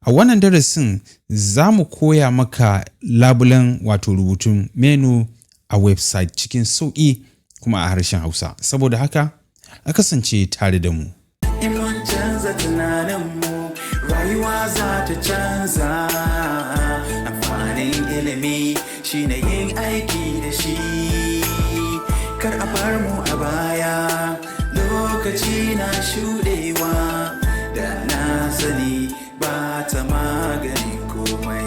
A wannan darasin za mu koya maka labulen wato rubutun menu a website cikin sauƙi kuma a harshen Hausa. Saboda haka, a kasance tare da mu. In mun canza tunaninmu, rayuwa za ta canza. Amfanin ilimi shine yin aiki da shi. Kar a bar mu a baya, lokaci na shuɗewa. Da na sani ba ta magani komai.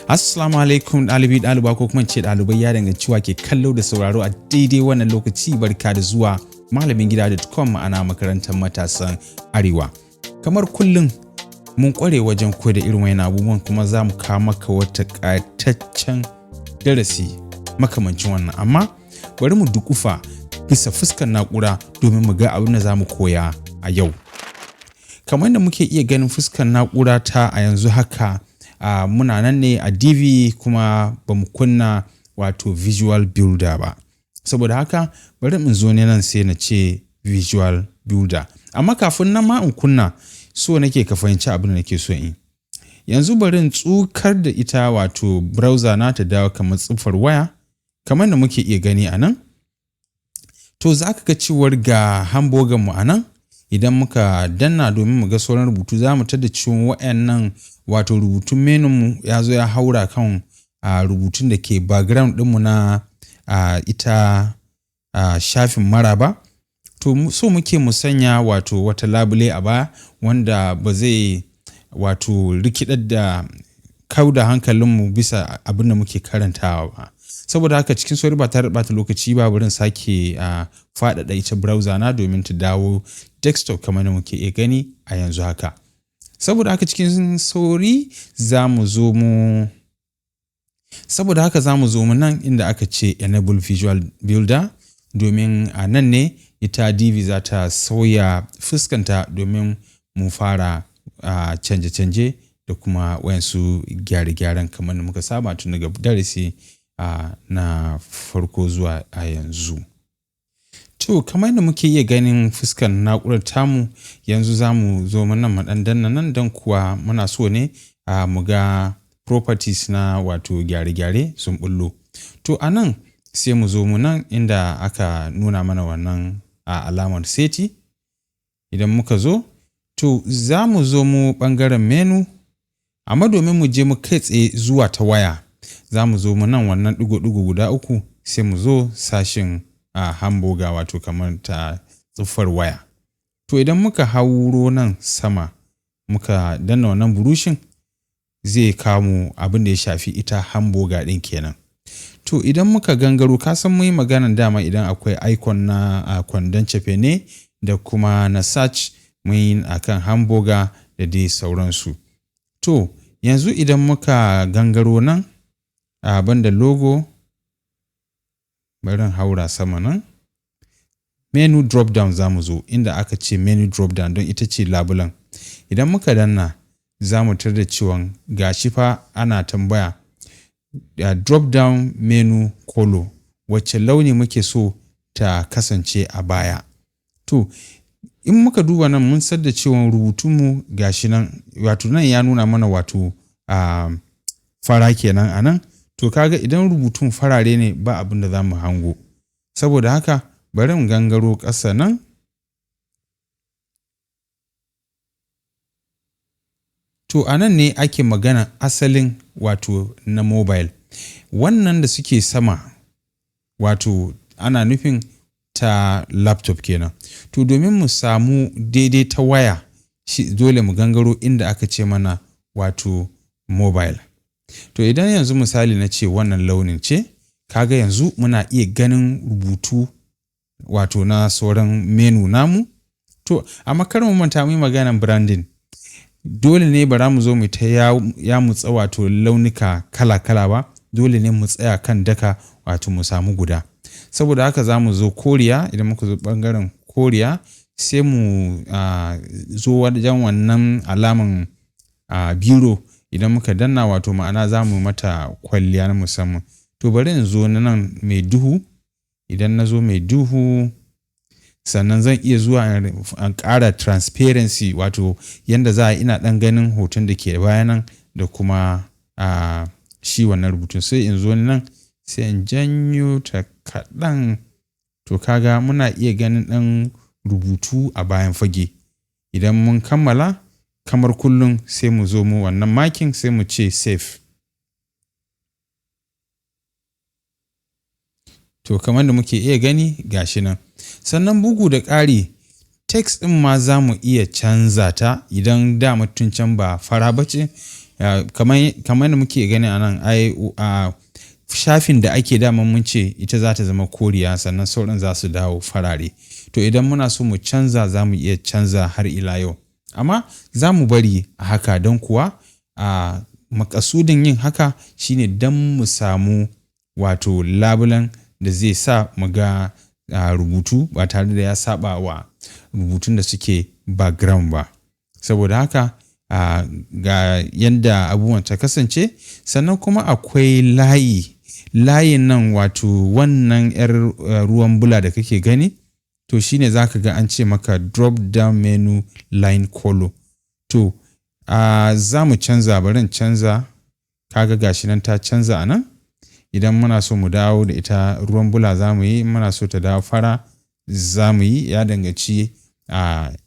Assalamu alaikum ɗaliba ko kuma ce ɗalibai ya danganci wa ke kallo da sauraro a daidai wannan lokaci. Barka da zuwa MALAMINGIDA.com, ma'ana makarantar matasan Arewa. Kamar kullum mun kware wajen koyar da irin wayan abubuwan, kuma za mu kawo maka wata ƙayataccen darasi makamancin wannan. Amma bari mu dukufa bisa fuskar na'ura domin mu ga abin da za mu koya a yau. Kamar da muke iya ganin fuskar na'ura ta a yanzu haka, muna nan ne a DIVI kuma ba mu kunna wato Visual Builder ba. Saboda haka bari in zo ne nan sai na ce Visual Builder. Amma kafin nan ma in kunna, so nake ka fahimci abin da nake so in. Yanzu bari in tsukar da ita wato browser na ta dawo kamar tsiffar waya, kamar da muke iya gani a nan. To za ka ga cewar ga hamburger mu a nan. Idan muka danna domin mu ga sauran rubutu, za mu tada ciwon wayannan wato rubutun menu mu ya zo ya haura kan rubutun da ke background ɗinmu na ita shafin maraba. To so muke mu sanya wato wata labule a baya wanda ba zai wato rikidar da kauda hankalinmu bisa abin da muke karantawa ba. Saboda haka cikin sauri ba tare da ɓata lokaci ba, bari sake faɗaɗa ita browser na domin ta dawo desktop kamar da muke iya gani a yanzu haka. Saboda haka cikin sauri za mu zo mu nan inda aka ce enable visual builder, domin a nan ne ita DIVI za ta sauya fuskanta domin mu fara canje-canje da kuma wayansu gyare-gyaren kamar da muka saba tun daga darasi na farko zuwa a yanzu. To kamar yadda muke iya ganin fuskar na'urar tamu, yanzu za mu zo nan maɗandan nan don kuwa muna so ne mu ga properties na wato gyare-gyare sun bullo. To a nan sai mu zo mu nan inda aka nuna mana wannan alamar seti. Idan muka zo, to za mu zo mu ɓangaren menu, amma domin mu je mu kai tsaye zuwa ta waya, za mu zo mu nan wannan ɗigo-ɗigo guda uku, sai mu zo sashin hamburger wato kamar ta tsiffar waya. To idan muka hauro nan sama muka danna wannan burushin, zai kawo abin da ya shafi ita hamburger ɗin kenan. To idan muka gangaro, ka san mu yi maganan dama idan akwai icon na kwandon cefene da kuma na search, mun yi akan hamburger da dai sauransu. To yanzu idan muka gangaro nan banda logo, bari haura sama nan, menu drop down za mu zo inda aka ce menu drop down don ita ce labulen. Idan muka danna, za mu tar da cewa gashi fa ana tambaya drop down menu color, wacce launi muke so ta kasance a baya. To in muka duba nan, mun san da cewa rubutunmu gashi nan, wato nan ya nuna mana wato fara kenan a nan. To kaga idan rubutun farare ne ba abin da za mu hango. Saboda haka bari mu gangaro ƙasa nan. To a nan ne ake magana asalin wato na mobile. Wannan da suke sama wato ana nufin ta laptop kenan. To domin mu samu daidai ta waya, dole mu gangaro inda aka ce mana wato mobile. To idan yanzu misali na ce wannan launin ce, kaga yanzu muna iya ganin rubutu wato na sauran menu namu. To amma kar mu manta mu yi maganan branding. Dole ne bara mu zo mu ta ya mutsa wato launuka kala-kala ba, dole ne mu tsaya kan daka wato mu samu guda. Saboda haka za mu zo koriya. Idan muka zo ɓangaren koriya, sai mu zo wajen wannan alaman biro idan muka danna wato ma'ana za mu mata kwalliya na musamman. To bari in zo na nan mai duhu, idan na zo mai duhu sannan zan iya zuwa an ƙara transparency wato yanda za a ina ɗan ganin hoton da ke bayanan da kuma shi wannan rubutun. Sai in zo nan sai in janyo ta kaɗan, to kaga muna iya ganin ɗan rubutu a bayan fage. Idan mun kammala kamar kullum sai mu zo mu wannan makin sai mu ce save. To kamar da muke iya gani gashi nan. Sannan bugu da ƙari text ɗin ma za mu iya canza ta idan da mutum can ba fara ba ce. Kamar da muke gani a nan a shafin da ake dama mun ce ita za ta zama koriya sannan sauran za su dawo farare. To idan muna so mu canza za mu iya canza har ila yau. Amma za mu bari a haka don kuwa makasudin yin haka shine don mu samu wato labulen da zai sa mu ga rubutu ba tare da ya saba wa rubutun da suke background ba. Saboda haka ga yadda abubuwan ta kasance. Sannan kuma akwai layin nan wato wannan 'yar ruwan bula da kake gani, to shine za ka ga an ce maka drop down menu line color. To za mu canza, bari canza, kaga gashi nan ta canza a nan. Idan muna so mu dawo da ita ruwan bula za mu yi, muna so ta dawo fara za mu yi, ya danganci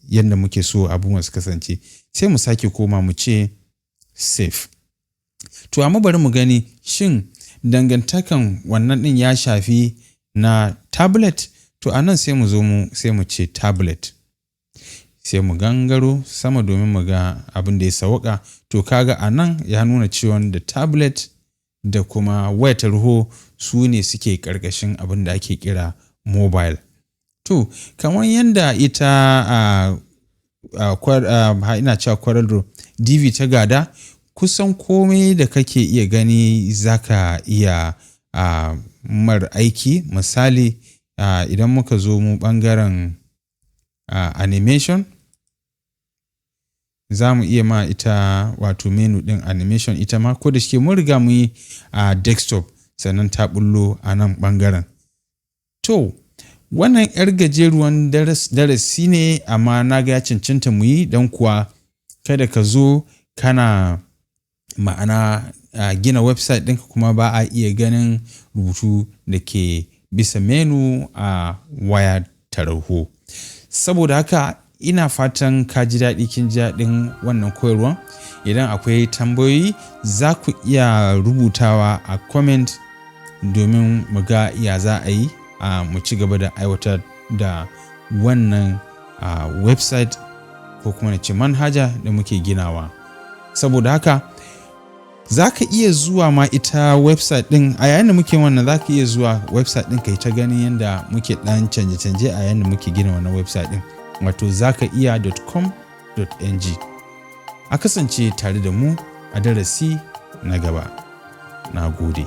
yadda muke so abubuwan su kasance. Sai mu sake koma mu ce save. To amma bari mu gani shin dangantakan wannan ɗin ya shafi na tablet. To a nan sai mu zo sai mu ce tablet. Sai mu gangaro sama domin mu ga abin da ya sawaka. To kaga a nan ya nuna cewa da tablet da kuma wayar tarho su ne suke ƙarƙashin abin da ake kira mobile. To kamar yadda ita ina cewa Corel DIVI ta gada, kusan komai da kake iya gani zaka iya mar aiki. Misali idan muka zo mu ɓangaren animation, za mu iya ma ita wato menu ɗin animation ita ma, ko da shike mun riga mu yi desktop sannan ta bullo a nan ɓangaren. To wannan 'yar gajeruwan darasi ne amma na ga cancanta mu yi don kuwa kada ka zo kana ma'ana gina website ɗinka kuma ba a iya ganin rubutu da ke bisa menu a waya tarho. Saboda haka ina fatan ka ji daɗi, kin ji daɗin wannan koyarwa. Idan akwai tambayoyi za ku iya rubutawa a comment domin mu ga ya za a yi mu ci gaba da aiwatar da wannan website ko kuma na ce manhaja da muke ginawa. Saboda haka za ka iya zuwa ma ita website ɗin a yayin da muke wannan, za ka iya zuwa website ɗin kai ta ganin yadda muke ɗan canje-canje a yayin da muke gina wannan website ɗin, wato zakaiya.com.ng. A kasance tare da mu a darasi na gaba. Na gode.